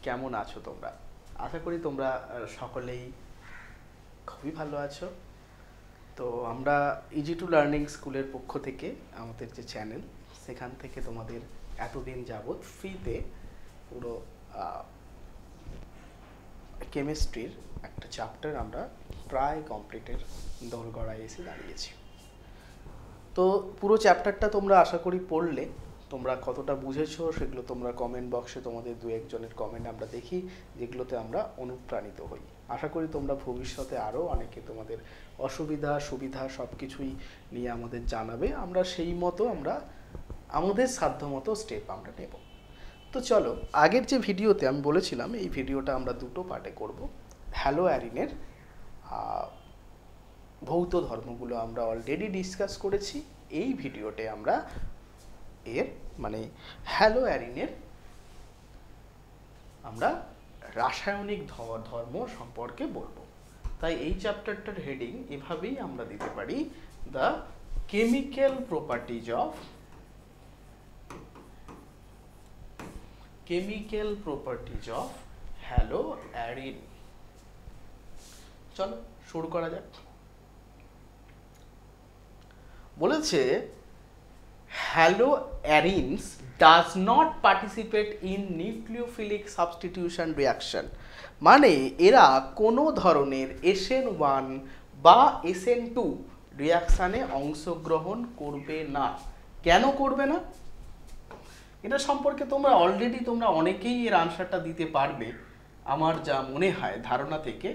কেমন আছো তোমরা? আশা করি তোমরা সকলেই খুবই ভালো আছো। তো আমরা ইজি টু লার্নিং স্কুলের পক্ষ থেকে আমাদের যে চ্যানেল, সেখান থেকে তোমাদের এতদিন যাবৎ ফ্রিতে পুরো কেমিস্ট্রির একটা চ্যাপ্টার আমরা প্রায় কমপ্লিটের দোরগোড়ায় এসে দাঁড়িয়েছি। তো পুরো চ্যাপ্টারটা তোমরা আশা করি পড়লে। তোমরা কতটা বুঝেছো সেগুলো তোমরা কমেন্ট বক্সে তোমাদের দু একজনের কমেন্ট আমরা দেখি, যেগুলোতে আমরা অনুপ্রাণিত হই। আশা করি তোমরা ভবিষ্যতে আরও অনেকে তোমাদের অসুবিধা সুবিধা সব কিছুই নিয়ে আমাদের জানাবে। আমরা সেই মতো আমাদের সাধ্যমতো স্টেপ আমরা নেব। তো চলো, আগের যে ভিডিওতে আমি বলেছিলাম এই ভিডিওটা আমরা দুটো পার্টে করব। হ্যালো অ্যারিনের ভৌত ধর্মগুলো আমরা অলরেডি ডিসকাস করেছি। এই ভিডিওতে আমরা হ্যালো অ্যারিনের আমরা রাসায়নিক ধর্ম সম্পর্কে বলবো। তাই এই চ্যাপ্টারটার হেডিং এভাবেই আমরা দিতে পারি, the chemical properties of haloarene. চলো শুরু করা যাক। বলেছে haloarenes does not participate in nucleophilic substitution reaction, মানে এরা কোনো ধরনের SN1 বা SN2 রিয়াকশানে অংশগ্রহণ করবে না। কেন করবে না? এটা সম্পর্কে তোমরা অলরেডি অনেকেই এর আনসারটা দিতে পারবে আমার যা মনে হয় ধারণা থেকে।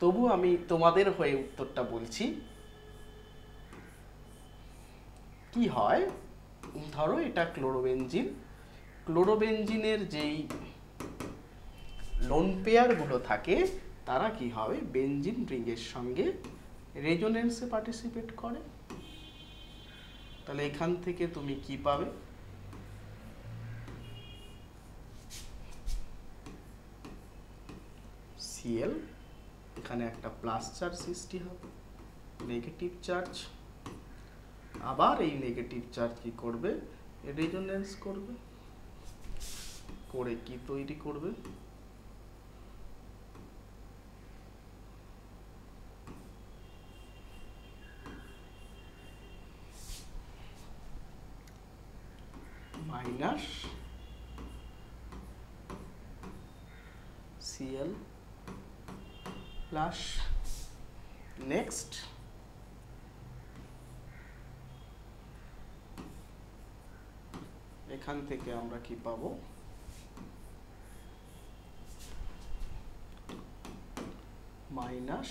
তবু আমি তোমাদের হয়ে উত্তরটা বলছি। কি হয়, ধরো এটা ক্লোরোবেনজিনের যেই লোন পেয়ারগুলো থাকে তারা কি হবে, বেনজিন রিংয়ের সঙ্গে রেজোনেন্সে পার্টিসিপেট করে। তাহলে এখান থেকে তুমি কি পাবে, Cl, এখানে একটা প্লাস চার্জ সৃষ্টি হবে, নেগেটিভ চার্জ। আবার এই নেগেটিভ চার্জ কি করবে, রেজোনেন্স করবে, করে কি তৈরি করবে, মাইনাস Cl প্লাস। নেক্সট এখান থেকে আমরা কি পাবো, minus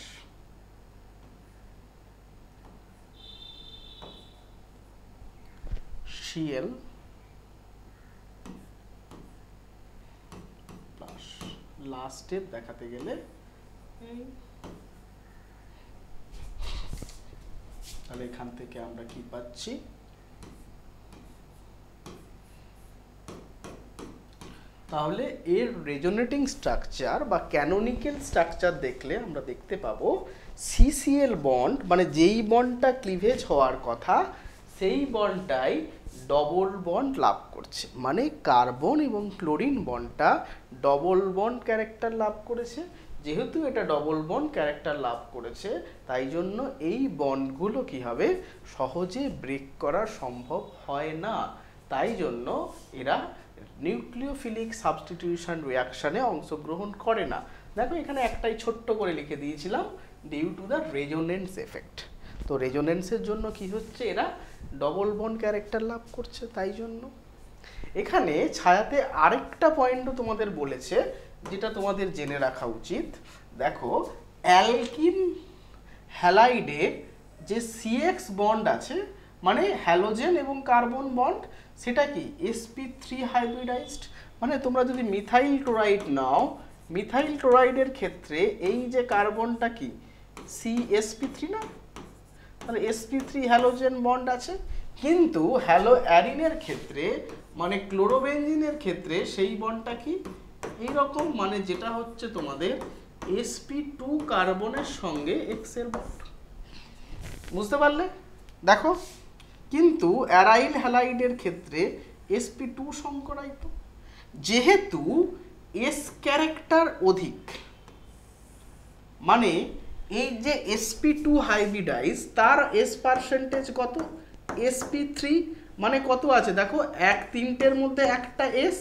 Cl plus. Last step দেখাতে গেলে তাহলে এখান থেকে আমরা কি পাচ্ছি, তাহলে এর রেজোনেটিং স্ট্রাকচার বা ক্যানোনিক্যাল স্ট্রাকচার দেখলে আমরা দেখতে পাবো CCl বন্ড, মানে যেই বন্ডটা ক্লিভেজ হওয়ার কথা সেই বন্ডটাই ডবল বন্ড লাভ করছে। মানে কার্বন এবং ক্লোরিন বন্ডটা ডবল বন্ড ক্যারেক্টার লাভ করেছে। যেহেতু এটা ডবল বন্ড ক্যারেক্টার লাভ করেছে, তাই জন্য এই বন্ডগুলো কি হবে, সহজে ব্রেক করা সম্ভব হয় না। তাই জন্য এরা নিউক্লিওফিলিক সাবস্টিটিউশন রিয়াকশানে অংশগ্রহণ করে না। দেখো এখানে একটাই ছোট্ট করে লিখে দিয়েছিলাম, due to the resonance effect. তো রেজোনেন্সের জন্য কি হচ্ছে, এরা ডবল বন্ড ক্যারেক্টার লাভ করছে। তাই জন্য এখানে ছায়াতে আরেকটা পয়েন্টও তোমাদের বলেছে, যেটা তোমাদের জেনে রাখা উচিত। দেখো অ্যালকিন হ্যালাইডে যে CX বন্ড আছে, মানে হ্যালোজেন এবং কার্বন বন্ড, সেটা কি sp3 হাইব্রিডাইজড। মানে তোমরা যদি মিথাইল ক্লোরাইড নাও, মিথাইল ক্লোরাইডের ক্ষেত্রে এই যে কার্বনটা কি CsP3 না, তাহলে sp3 হ্যালোজেন বন্ড আছে। কিন্তু হ্যালো অ্যারিনের ক্ষেত্রে, মানে ক্লোরোবেনজিনের ক্ষেত্রে সেই বন্ডটা কি এইরকম, মানে যেটা হচ্ছে তোমাদের sp2 কার্বনের সঙ্গে X এর বন্ড। বুঝতে পারলে? দেখো, কিন্তু অ্যারাইল হ্যালাইডের ক্ষেত্রে sp2 সংকরায়িত। যেহেতু এস ক্যারেক্টার অধিক, মানে এই যে sp2 হাইব্রিডাইজ তার এস পার্সেন্টেজ কত, sp3 মানে কত আছে দেখো, এক তিনটের মধ্যে একটা এস,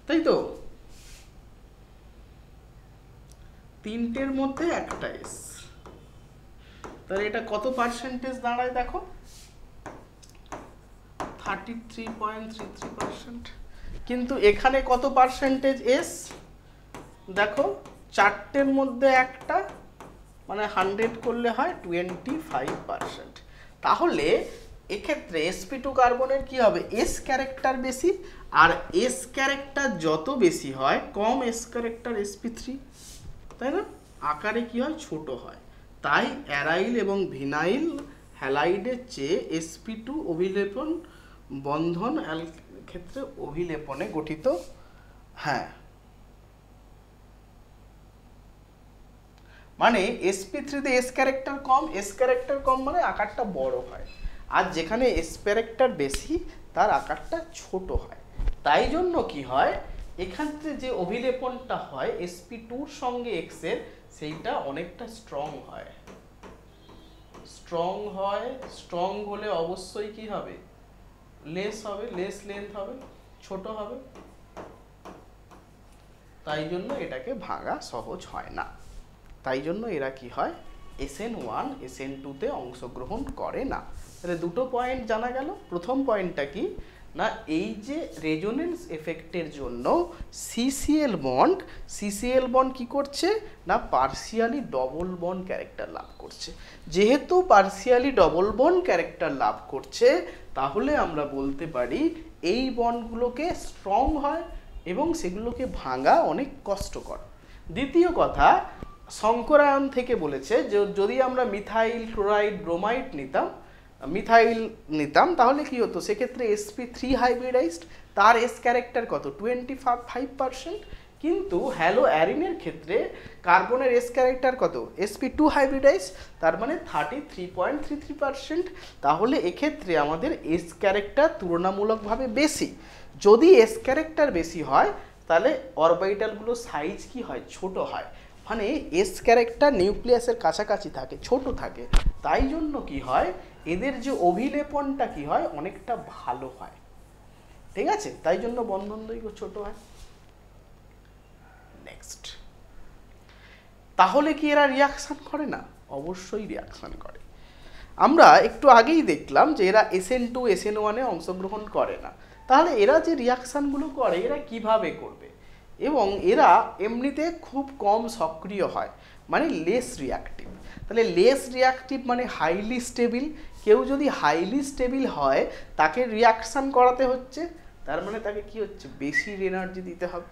তাই তো, তিনটের মধ্যে একটা এস, তাহলে এটা কত পার্সেন্টেজ দাঁড়ায় দেখো, 33.33%। কিন্তু এখানে কত পার্সেন্টেজ এস দেখো, চারটের মধ্যে একটা, মানে 100 করলে হয় 25%। তাহলে এক্ষেত্রে sp2 কার্বনের কি হবে, এস ক্যারেক্টার বেশি, আর এস ক্যারেক্টার যত বেশি হয় কম এস ক্যারেক্টার sp3, তাই না, আকারে কি হয়, ছোট হয়। তাই অ্যারাইল এবং ভিনাইল হ্যালাইডের চেয়ে sp2 অভিলেপন বন্ধন ক্ষেত্রে অভিলেপনে গঠিত, হ্যাঁ, মানে sp3 তে এস ক্যারেক্টার কম, এস ক্যারেক্টার কম মানে আকারটা বড় হয়, আর যেখানে এস ক্যারেক্টার বেশি তার আকারটা ছোট হয়। তাই জন্য কি হয়, এখানে যে অভিলেপনটা হয় sp2-র সঙ্গে x এর, সেইটা অনেকটা স্ট্রং হয়। স্ট্রং হয়, স্ট্রং হলে অবশ্যই কি হবে, লেস হবে, লেস লেন্থ হবে, ছোট হবে। তাই জন্য এটাকে ভাঙা সহজ হয় না, তাই জন্য এরা কি হয়, SN1 SN2 তে অংশগ্রহণ করে না। তাহলে দুটো পয়েন্ট জানা গেল। প্রথম পয়েন্টটা কি না, এই যে রেজোনেন্স এফেক্টের জন্য সিসিএল বন্ড কি করছে না, পার্সিয়ালি ডবল বন্ড ক্যারেক্টার লাভ করছে। যেহেতু পার্সিয়ালি ডবল বন্ড ক্যারেক্টার লাভ করছে, তাহলে আমরা বলতে পারি এই বন্ডগুলোকে স্ট্রং হয় এবং সেগুলোকে ভাঙা অনেক কষ্টকর। দ্বিতীয় কথা, শঙ্করায়ন থেকে বলেছে যে যদি আমরা মিথাইল ক্লোরাইড ব্রোমাইড নিতাম তাহলে কি হতো, সেক্ষেত্রে sp3 হাইব্রিডাইজড, তার এস ক্যারেক্টার কত, 25%, কিন্তু হ্যালো অ্যারিনের ক্ষেত্রে কার্বনের এস ক্যারেক্টার কত, sp2 হাইব্রিডাইজ, তার মানে 33.33%। তাহলে এক্ষেত্রে আমাদের এস ক্যারেক্টার তুলনামূলকভাবে বেশি। যদি এস ক্যারেক্টার বেশি হয় তাহলে অরবিটালগুলো সাইজ কি হয়, ছোট হয়, মানে এস ক্যারেক্টার নিউক্লিয়াসের কাছাকাছি থাকে, ছোট থাকে। তাই জন্য কি হয়, এদের যে অভিলেপনটা কি হয়, অনেকটা ভালো হয়, ঠিক আছে, তাই জন্য বন্ধন দৈর্ঘ্য ছোট হয়। নেক্সট, তাহলে কি এরা রিয়াকশন করে না, অবশ্যই রিয়াকশন করে। আমরা একটু আগেই দেখলাম যে এরা SN2 SN1 এ অংশগ্রহণ করে না। তাহলে এরা যে রিয়াকশানগুলো করে এরা কিভাবে করবে, এবং এরা এমনিতে খুব কম সক্রিয় হয়, মানে লেস রিয়াক্টিভ। তাহলে লেস রিয়াক্টিভ মানে হাইলি স্টেবিল। কেউ যদি হাইলি স্টেবিল হয় তাকে রিয়াকশান করাতে হচ্ছে, তার মানে তাকে কি হচ্ছে, বেশি এনার্জি দিতে হবে।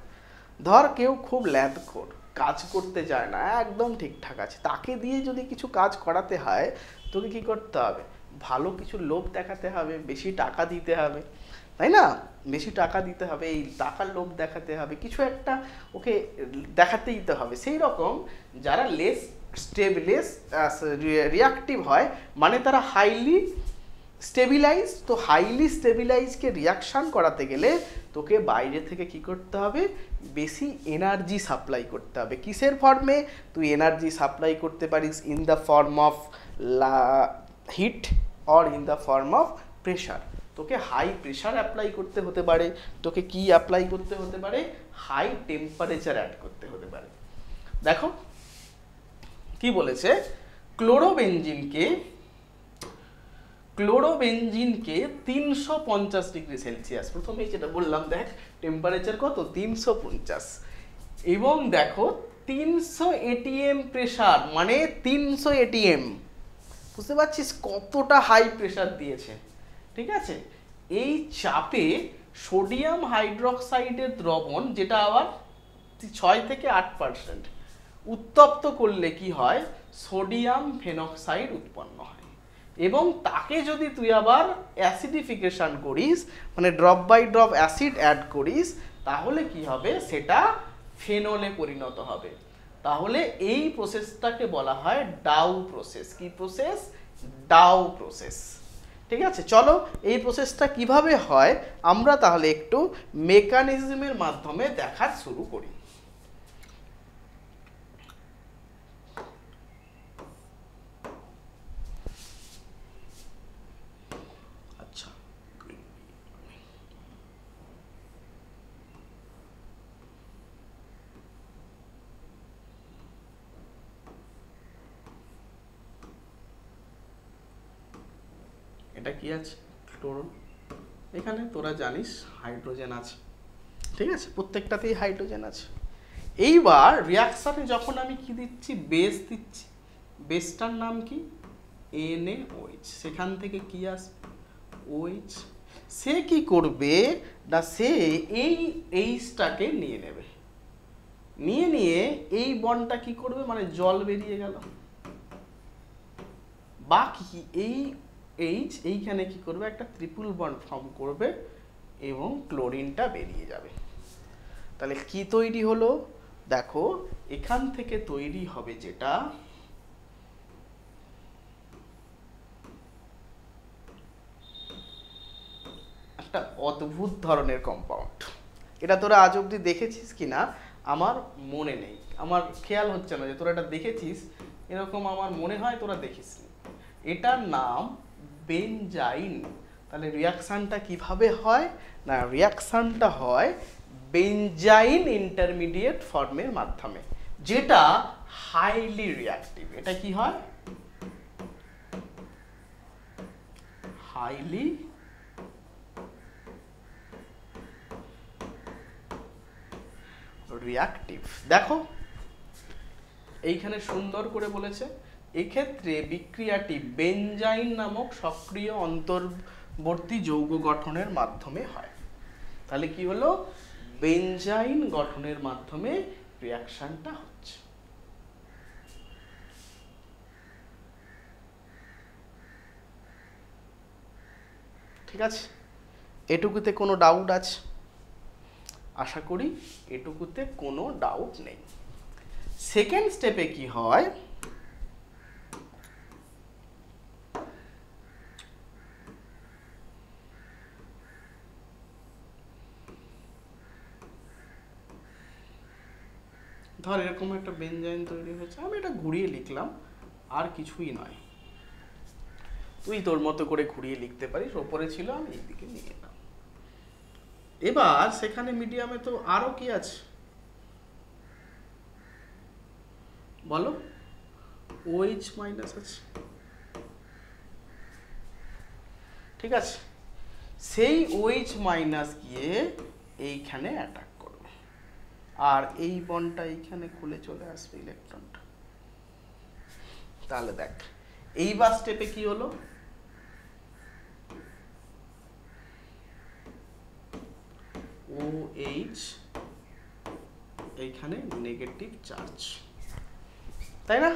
ধর কেউ খুব ল্যাদখোর, কাজ করতে চায় না, একদম ঠিকঠাক আছে, তাকে দিয়ে যদি কিছু কাজ করাতে হয়, তোকে কি করতে হবে, ভালো কিছু লোভ দেখাতে হবে, বেশি টাকা দিতে হবে, তাই না, বেশি টাকা দিতে হবে, এই টাকার লোভ দেখাতে হবে, কিছু একটা ওকে দেখাতে দিতে হবে। সেই রকম যারা লেস রিয়াক্টিভ হয় মানে তারা হাইলি স্টেবিলাইজ। তো হাইলি স্টেবিলাইজকে রিয়াকশান করাতে গেলে তোকে বাইরে থেকে কি করতে হবে, বেশি এনার্জি সাপ্লাই করতে হবে। কিসের ফর্মে, তুই এনার্জি সাপ্লাই করতে পারিস in the form of heat or in the form of pressure. তোকে হাই প্রেশার অ্যাপ্লাই করতে হতে পারে, তোকে কি অ্যাপ্লাই করতে হতে পারে, হাই টেম্পারেচার অ্যাড করতে হতে পারে। দেখো কি বলেছে, ক্লোরোবেনজিনকে 350 ডিগ্রি সেলসিয়াস, প্রথমেই যেটা বললাম, দেখ টেম্পারেচার কত, 350, এবং দেখো 300 ATM প্রেশার, মানে 300 ATM, বুঝতে পারছিস কতটা হাই প্রেশার দিয়েছে, ঠিক আছে। এই চাপে সোডিয়াম হাইড্রোক্সাইডের দ্রবণ, যেটা আবার 6 থেকে 8%, উত্তপ্ত করলে কি হয়, সোডিয়াম ফেনক্সাইড উৎপন্ন হয়। এবং তাকে যদি তুই আবার অ্যাসিডিফিকেশন করিস, মানে drop by drop acid add করিস, তাহলে কি হবে, সেটা ফেনলে পরিণত হবে। তাহলে এই প্রসেসটাকে বলা হয় ডাউ প্রসেস। কি প্রসেস, ডাউ প্রসেস, ঠিক আছে, চলো এই প্রসেসটা কিভাবে হয় আমরা তাহলে একটু মেকানিজমের মাধ্যমে দেখার শুরু করি। আচ্ছা, এটা কি আছে? ক্লোরিন। এখানে তোরা জানিস হাইড্রোজেন আছে, ঠিক আছে, প্রত্যেকটাতেই হাইড্রোজেন আছে। এইবার রিয়াকশনে যখন আমি কি দিচ্ছি, বেস দিচ্ছি, বেসটার নাম কি? NaOH। সেখান থেকে কি আসবে? OH। সে কি করবে না, সে এই এইচটাকে নিয়ে নেবে, নিয়ে এই বন্ডটা কি করবে, মানে জল বেরিয়ে গেল, বাকি এই এইচ এইখানে কি করবে, একটা ট্রিপল বন্ড ফর্ম করবে এবং ক্লোরিনটা বেরিয়ে যাবে। তাহলে কি তৈরি হলো দেখো, এখান থেকে তৈরি হবে যেটা একটা অদ্ভুত ধরনের কম্পাউন্ড। এটা তোরা আজ অব্দি দেখেছিস কিনা আমার মনে নেই, আমার খেয়াল হচ্ছে না যে তোরা এটা দেখেছিস, এরকম আমার মনে হয় তোরা দেখিসনি। এটার নাম বেনজাইন। তাহলে রিয়াকশানটা কিভাবে হয় না, রিয়াকশানটা হয় বেনজাইন ইন্টারমিডিয়েট ফর্মের মাধ্যমে, যেটা হাইলি রিয়াক্টিভ। এটা কি হয়? Highly reactive. দেখো এইখানে সুন্দর করে বলেছে, এক্ষেত্রে বিক্রিয়াটি বেনজাইন নামক সক্রিয় অন্তর্বর্তী যৌগ গঠনের মাধ্যমে হয়। তাহলে কি হলো, বেনজাইন গঠনের মাধ্যমে রিয়াকশনটা হচ্ছে। ঠিক আছে, এটুকুতে কোনো ডাউট আছে? আশা করি এটুকুতে কোনো ডাউট নেই। সেকেন্ড স্টেপে কি হয়, ধর এরকম একটা বেনজাইন তৈরি হয়েছে, আমি এটা ঘুরিয়ে লিখলাম, আর কিছুই নয়, তুই তোর মতো করে ঘুরিয়ে লিখতে পারিস, ওপরে ছিল আমি এইদিকে নিয়ে এলাম। এবার সেখানে মিডিয়ামে তো আরো কি আছে বলো, OH মাইনাস আছে, ঠিক আছে, সেই OH মাইনাস গিয়ে এইখানে অ্যাটাক করবে, আর এই বন্ডটা এইখানে খুলে চলে আসবে ইলেকট্রনটা। তাহলে দেখ এইবার স্টেপে কি হলো, OH এইখানে নেগেটিভ চার্জ, তাই না?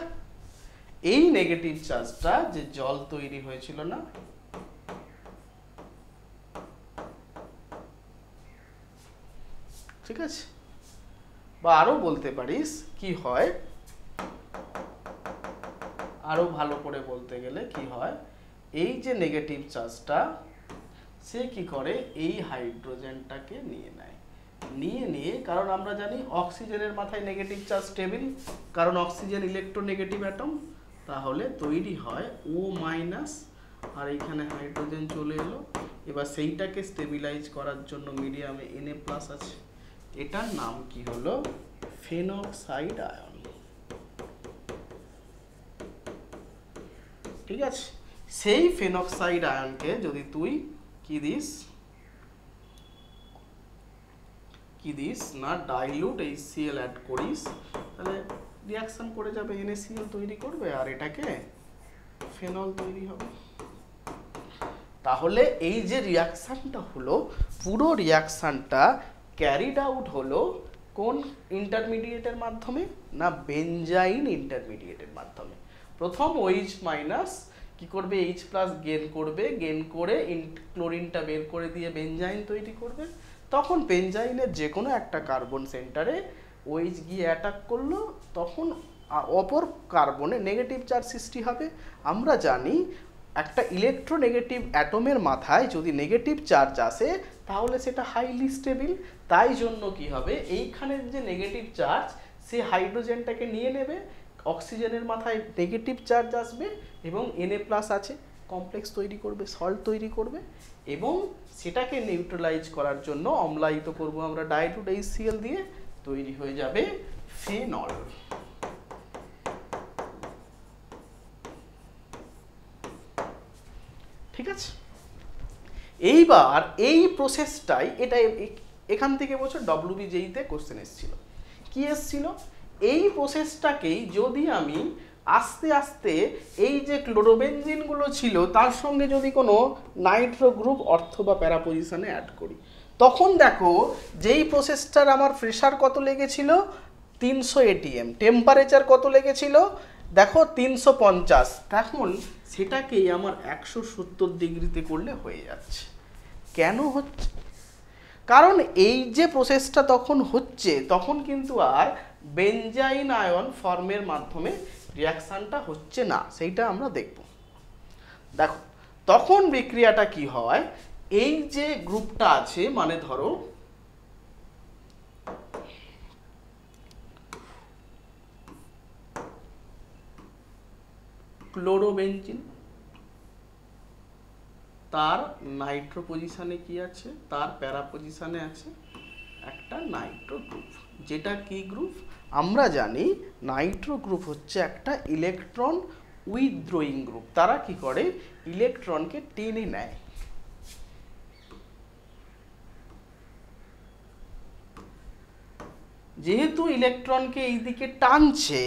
এই নেগেটিভ চার্জটা যে জল তৈরি হয়েছিল না, ঠিক আছে, বা আরো বলতে পারিস কি হয়, আরো ভালো করে বলতে গেলে কি হয়, এই যে নেগেটিভ চার্জটা সে কি করে, এই হাইড্রোজেনটাকে নিয়ে নেয়, নিয়ে কারণ আমরা জানি অক্সিজেনের মাথায় নেগেটিভ চার্জ টেবিল, কারণ অক্সিজেন ইলেকট্রোনেগেটিভ অ্যাটম, তাহলে তৈরি হয় O মাইনাস, আর এইখানে হাইড্রোজেন চলে এলো। এবার সেইটাকে স্টেবিলাইজ করার জন্য মিডিয়ামে Na প্লাস আছে, এটার নাম কি হলো, ফেনক্সাইড আয়ন। ঠিক আছে, সেই ফেনক্সাইড আয়নকে যদি তুই কি দিস না, ডাইলুট HCl অ্যাড করিস, তাহলে রিয়াকশন করে যাবে, NaCl তৈরি করবে, আর এটাকে ফেনল তৈরি হবে। তাহলে এই যে রিয়াকশনটা হলো, পুরো রিয়াকশনটা ক্যারিড আউট হলো কোন ইন্টারমিডিয়েটের মাধ্যমে না, বেনজাইন ইন্টারমিডিয়েটের মাধ্যমে। প্রথম OH মাইনাস কি করবে, H প্লাস গেন করবে, গেন করে ক্লোরিনটা বের করে দিয়ে বেনজাইন তৈরি করবে। তখন বেনজাইনের যে কোনো একটা কার্বন সেন্টারে OH গিয়ে অ্যাটাক করলো, তখন অপর কার্বনে নেগেটিভ চার্জ সৃষ্টি হবে। আমরা জানি একটা ইলেকট্রোনেগেটিভ অ্যাটমের মাথায় যদি নেগেটিভ চার্জ আসে তাহলে সেটা হাইলি স্টেবল। তাই জন্য কি হবে, এইখানের যে নেগেটিভ চার্জ সে হাইড্রোজেনটাকে নিয়ে নেবে, অক্সিজেনের মাথায় নেগেটিভ চার্জ আসবে এবং Na+ আছে, কমপ্লেক্স তৈরি করবে, সল্ট তৈরি করবে এবং সেটাকে নিউট্রালাইজ করার জন্য অম্লায়িত করব আমরা ডাই2HCl দিয়ে, তৈরি হয়ে যাবে ফেনল। ঠিক আছে, এইবার এই প্রসেসটাই, এটা এখান থেকে বছর WBJEতে কোশ্চেন এসেছিল। কি এসেছিল, এই প্রসেসটাকেই যদি আমি আস্তে আস্তে এই যে ক্লোরোবেনজিনগুলো ছিল তার সঙ্গে যদি কোনো নাইট্রো গ্রুপ অথবা প্যারা পজিশনে অ্যাড করি, তখন দেখো যেই প্রসেসটার আমার প্রেশার কত লেগেছিল 300 ATM, টেম্পারেচার কত লেগেছিল দেখো 350, তখন সেটাকেই আমার 170 ডিগ্রিতে করলে হয়ে যাচ্ছে। কেন হচ্ছে, কারণ এই যে প্রসেসটা তখন হচ্ছে তখন কিন্তু আর বেনজাইন আয়ন ফর্মের মাধ্যমে রিয়াকশানটা হচ্ছে না, সেইটা আমরা দেখব। দেখো তখন বিক্রিয়াটা কি হয়, এই যে গ্রুপটা আছে মানে ধরো ক্লোরোবেনজিন, তার নাইট্রো পজিশনে কি আছে, তার প্যারা পজিশনে আছে একটা নাইট্রো গ্রুপ। যেটা কি গ্রুপ, আমরা জানি নাইট্রো গ্রুপ হচ্ছে একটা ইলেকট্রন উইথড্রয়িং গ্রুপ। তারা কি করে, ইলেকট্রনকে টেনে নেয়। যেহেতু ইলেকট্রনকে এই দিকে টানছে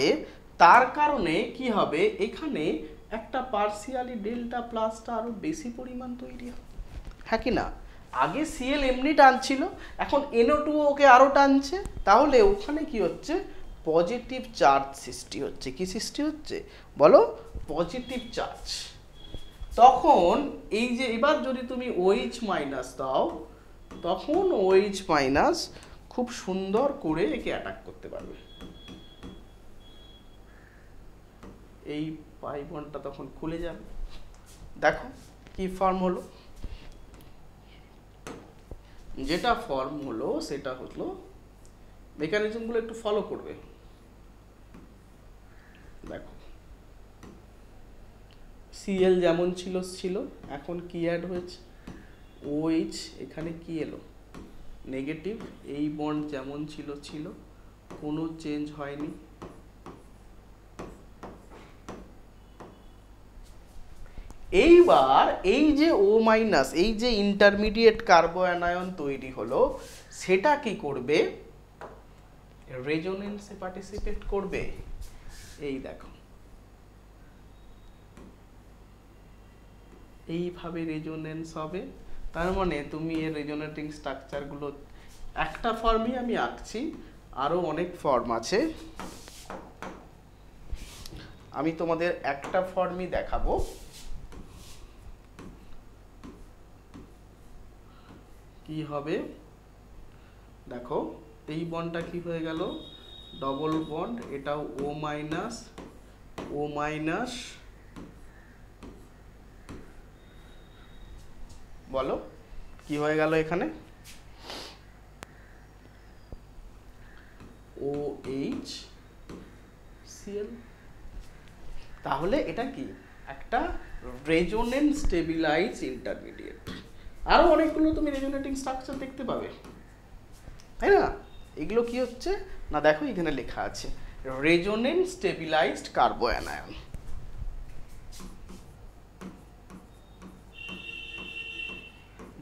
তার কারণে কি হবে, এখানে একটা পার্সিয়ালি ডেল্টা প্লাসটা আরো বেশি পরিমাণ তৈরি হবে, হ্যাঁ কি না? আগে Cl এমনি টানছিল, এখন NO2 ওকে আরো টানছে, তাহলে ওখানে কি হচ্ছে, পজিটিভ চার্জ সৃষ্টি হচ্ছে। কি সৃষ্টি হচ্ছে বলো, পজিটিভ চার্জ। তখন এই যে এবার যদি তুমি OH- দাও, তখন OH- খুব সুন্দর করে একে অ্যাটাক করতে পারবে। এই পাই বন্ডটা তখন খুলে যাবে। দেখো কি ফর্ম হলো, যেটা ফর্ম হলো সেটা হলো, মেকানিজমগুলো একটু ফলো করবে। দেখো Cl যেমন ছিল, এখন কি অ্যাড হয়েছে, OH, এখানে কি এলো নেগেটিভ, এই বন্ড যেমন ছিল, কোনো চেঞ্জ হয়নি। এইবার এই যে O-, এই যে ইন্টারমিডিয়েট কার্বো অ্যানায়ন তৈরি হলো, সেটা কি করবে, রেজোনেন্সে পার্টিসিপেট করবে। এই দেখো এইভাবে রেজোনেন্স হবে। তার মানে তুমি এর রেজোনেটিং স্ট্রাকচারগুলো, একটা ফর্মই আমি আঁকছি, আরো অনেক ফর্ম আছে, আমি তোমাদের একটা ফর্মই দেখাবো। কি হবে দেখো, এই বন্ডটা কি হয়ে গেল, ডবল বন্ড, এটাও O-, O-, বলো কি হয়ে গেল এখানে, OHCl। তাহলে এটা কি একটা রেজোনেন্স স্টেবিলাইজ ইন্টারমিডিয়েট। আরো অনেকগুলো তুমি রেজোনেটিং স্ট্রাকচার দেখতে পাবে, তাই না? এগুলো কি হচ্ছে না, দেখো এখানে লেখা আছে রেজোনেন্স স্টেবিলাইজড কার্বো অ্যানায়ন।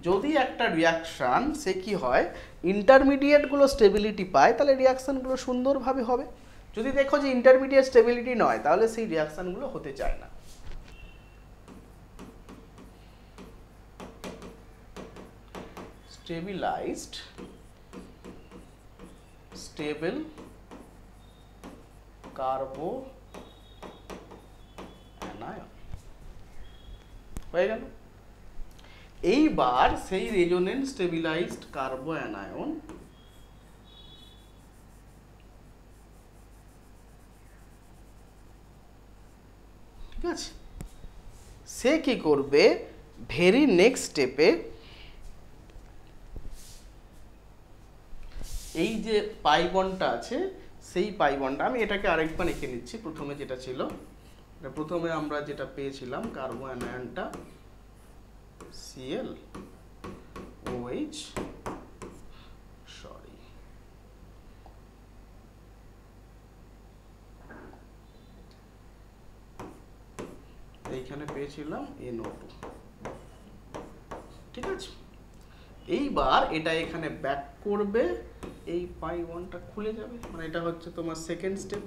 যদি একটা রিয়াকশন সে কি হয়, ইন্টারমিডিয়েটগুলো স্টেবিলিটি পায়, তাহলে রিয়াকশনগুলো সুন্দরভাবে হবে। যদি দেখো যে ইন্টারমিডিয়েট স্টেবিলিটি নয়, তাহলে সেই রিয়াকশনগুলো হতে চায় না। স্টেবিলাইজড, স্টেবল কার্বো অ্যানায়ন হয়ে গেল। এইবার সেই রেজোনেন্স স্টেবিলাইজড কার্বো অ্যানায়ন ঠিক আছে, সে কি করবে, ভেরি নেক্সট স্টেপে এই যে পাই বন্ডটা আছে সেই পাই বন্ডটা, আমি এটাকে আরেকবার লিখে নিচ্ছি। প্রথমে যেটা ছিল, প্রথমে আমরা যেটা পেয়েছিলাম কার্বন অ্যানায়নটা Cl OH, সরি এইখানে পেয়েছিলাম NO2, ঠিক আছে। এইবার এটা এখানে ব্যাক করবে, এই পাই ওয়ানটা খুলে যাবে, মানে এটা হচ্ছে তোমার সেকেন্ড স্টেপ,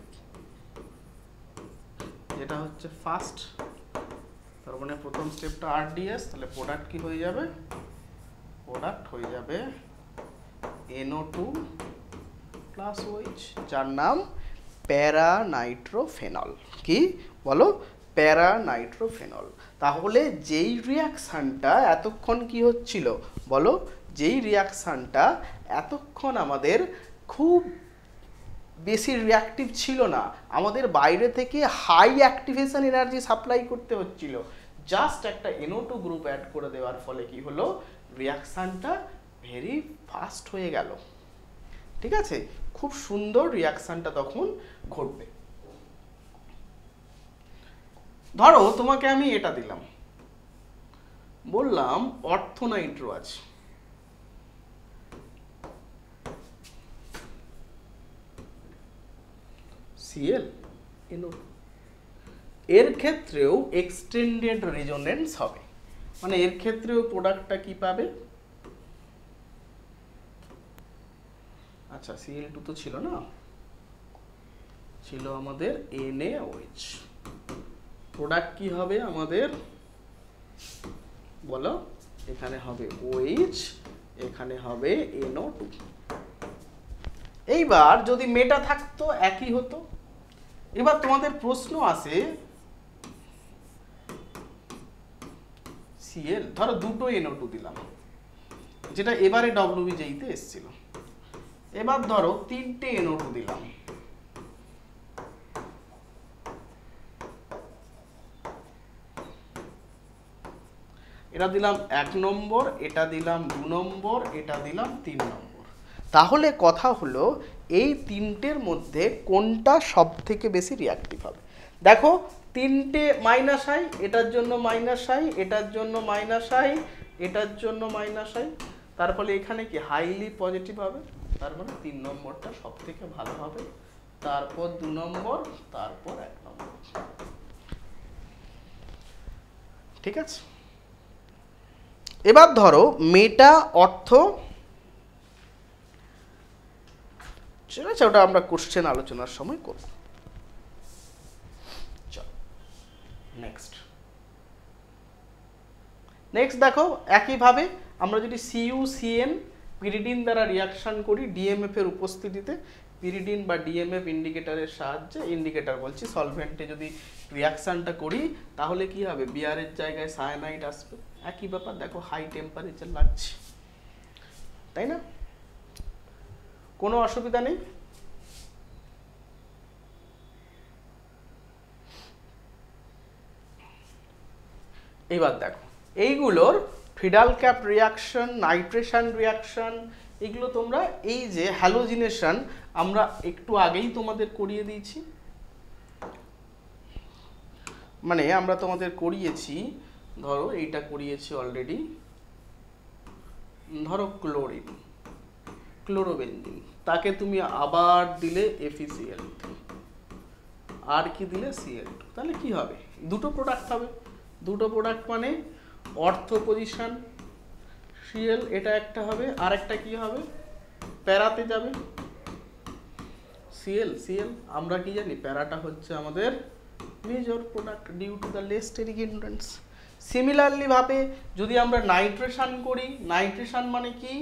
যেটা হচ্ছে ফার্স্ট। তার মানে প্রথম স্টেপটা RDS, তাহলে প্রোডাক্ট কি হয়ে যাবে, প্রোডাক্ট হয়ে যাবে NO2 প্লাস OH, যার নাম প্যারানাইট্রোফেনল। কি বলো, প্যারানাইট্রোফেনল। তাহলে যেই রিয়াকশানটা এতক্ষণ কি হচ্ছিল বলো, যেই রিয়াকশানটা এতক্ষণ আমাদের খুব বেশি রিয়াক্টিভ ছিল না, আমাদের বাইরে থেকে হাই অ্যাক্টিভেশন এনার্জি সাপ্লাই করতে হচ্ছিল, জাস্ট একটা NO2 গ্রুপ অ্যাড করে দেওয়ার ফলে কি হলো, রিয়াকশানটা ভেরি ফাস্ট হয়ে গেল, ঠিক আছে। খুব সুন্দর রিয়াকশানটা তখন ঘটবে। ধরো তোমাকে আমি এটা দিলাম, বললাম অর্থোনাইট্রো আছে, Cl NO2, এর ক্ষেত্রেও এক্সটেন্ডেড রেজোনেন্স হবে, মানে এর ক্ষেত্রেও প্রোডাক্টটা কি পাবে, আচ্ছা Cl2 তো ছিল না, ছিল আমাদের NaOH, প্রোডাক্ট কি হবে আমাদের বলো, এখানে হবে OH, এখানে হবে NO2। এইবার যদি মেটা থাকতো একই হতো। এবার তোমাদের প্রশ্ন আসে, Cl ধরো দুটো NO2 দিলাম, যেটা এবারে WBJতে এসেছিল, এবার ধরো তিনটে NO2 দিলাম, এটা দিলাম 1 নম্বর, এটা দিলাম 2 নম্বর, এটা দিলাম 3 নম্বর। তাহলে কথা হলো এই তিনটের মধ্যে কোনটা সব থেকে বেশি রিয়াক্টিভ হবে। দেখো তিনটে মাইনাস আই, এটার জন্য মাইনাস আই, এটার জন্য মাইনাস আই, এটার জন্য মাইনাস আই, তার ফলে এখানে কি হাইলি পজিটিভ হবে, তার মানে 3 নম্বরটা সব থেকে ভালো হবে, তারপর 2 নম্বর, তারপর 1 নম্বর, ঠিক আছে। এবার ধরো মেটা অর্থ, ঠিক আছে, ওটা আমরা কোশ্চেন আলোচনার সময় করব। চলো নেক্সট দেখো, একইভাবে আমরা যদি CuCN পিরিডিন দ্বারা রিয়াকশন করি DMF এর উপস্থিতিতে, পিরিডিন বা DMF ইন্ডিকেটরের সাহায্যে, ইন্ডিকেটর বলছি, সলভেন্টে যদি রিয়াকশনটা করি তাহলে কি হবে, বিয়ারের জায়গায় সায়ানাইড আসবে, একই ব্যাপার। দেখো হাই টেম্পারেচার লাগছে, তাই না, কোনো অসুবিধা নেই। এবার দেখো এইগুলোর feudal cap reaction, nitration reaction, এগুলো তোমরা এই যে হ্যালোজিনেশন আমরা একটু আগেই তোমাদের করিয়ে দিয়েছি, মানে আমরা তোমাদের করিয়েছি, ধরো এইটা করিয়েছি অলরেডি, ধরো ক্লোরিন, ক্লোরোবেনজিন, তাকে তুমি আবার দিলে FeCl, আর কি দিলে Cl2, তাহলে কি হবে, দুটো প্রোডাক্ট হবে। দুটো প্রোডাক্ট মানে অর্থ পজিশন Cl, এটা একটা হবে, আর একটা কি হবে, প্যারাতে যাবে Cl, আমরা কি জানি প্যারাটা হচ্ছে আমাদের major product due to the less steric hindrance. Similarly ভাবে যদি আমরা নাইট্রেশন করি, নাইট্রেশন মানে কি,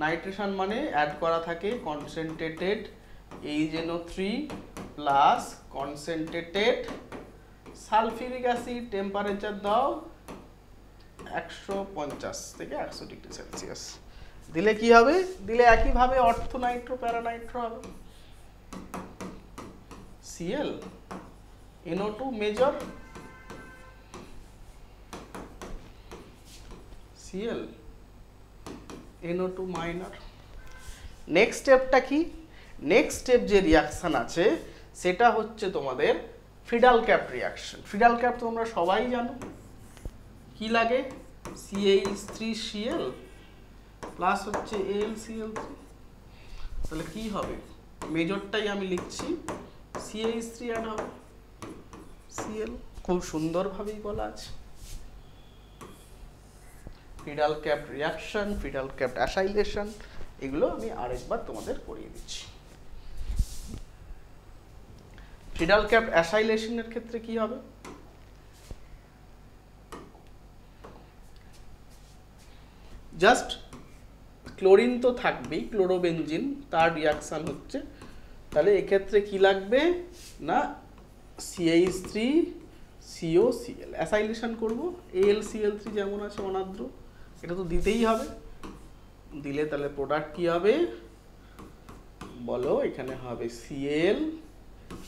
নাইট্রেশন মানে অ্যাড করা থাকে concentrated HNO3 plus concentrated sulphuric acid, temperature দাও 150 থেকে 100 ডিগ্রি সেলসিয়াস, দিলে কি হবে, দিলে একইভাবে অর্থো নাইট্রো প্যারানাইট্রো হবে। Cl NO2 major, Cl NO2 minor. Next স্টেপটা কি? নেক্সট স্টেপ যে রিয়াকশন আছে সেটা হচ্ছে তোমাদের ফ্রিডাল ক্যাপ রিয়াকশন। ফ্রিডাল ক্যাপ তোমরা সবাই জানো, কি লাগে? CH3Cl প্লাস হচ্ছে AlCl3। তাহলে কি হবে? মেজরটাই আমি লিখছি, CH3 অ্যাড হবে Cl। খুব সুন্দরভাবেই বলা আছে। ফ্রিডাল ক্যাপ রিয়াকশন, ফ্রিডাল ক্যাপ অ্যাসাইলেশন, এগুলো আমি আরেকবার তোমাদের করিয়ে দিচ্ছি। ফ্রিডাল ক্যাপ অ্যাসাইলেশনের ক্ষেত্রে কি হবে? জাস্ট ক্লোরিন তো থাকবেই, ক্লোরোবেনজিন, তার রিয়াকশন হচ্ছে। তাহলে এক্ষেত্রে কি লাগবে না CH3COCl অ্যাসাইলেশন করব। AlCl3 যেমন আছে অনাদ্র, এটা তো দিতেই হবে। দিলে তাহলে প্রোডাক্ট কি হবে বলো? এখানে হবে Cl,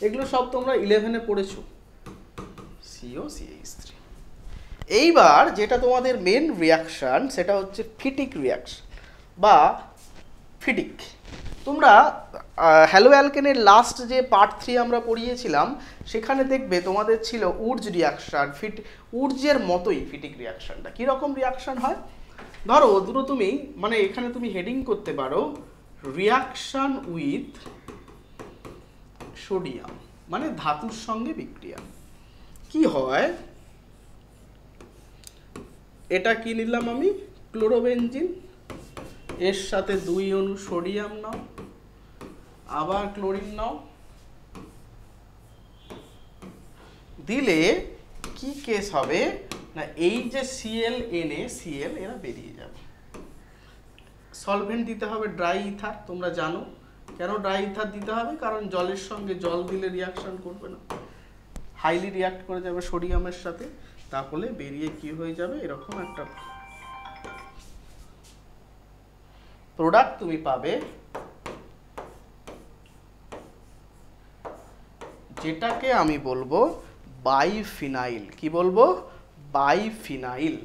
এগুলো সব তোমরা 11-এ পড়েছো, COCH3। এইবার যেটা তোমাদের মেন রিয়াকশন সেটা হচ্ছে ফিটিক রিয়াকশন বা ফিটিক। তোমরা হ্যালো অ্যালকেনের লাস্ট যে পার্ট 3 আমরা পড়িয়েছিলাম সেখানে দেখবে তোমাদের ছিল উডস রিয়াকশন। উডসের মতোই ফিটিক রিয়াকশনটা। কীরকম রিয়াকশন হয়? ধরো দুটো তুমি মানে এখানে তুমি হেডিং করতে পারো রিয়াকশন উইথ সোডিয়াম, মানে ধাতুর সঙ্গে বিক্রিয়া। কি হয়? এটা কি নিলাম আমি? ক্লোরোবেনজিন, এর সাথে 2 অণু সোডিয়াম নাও, আবার ক্লোরিন নাও, দিলে কি কেস হবে না এই যে ClNaCl এরা বেরিয়ে যাবে। সলভেন্ট দিতে হবে ড্রাই ইথার। তোমরা জানো কেন ড্রাই ইথার দিতে হবে? কারণ জলের সঙ্গে জল দিলে রিয়াকশন করবে না, হাইলি রিয়াক্ট করে যাবে সোডিয়ামের সাথে। তাহলে বেরিয়ে কি হয়ে যাবে? এরকম একটা প্রোডাক্ট তুমি পাবে, যেটাকে আমি বলবো বাইফিনাইল। কি বলবো? বাইফিনাইল।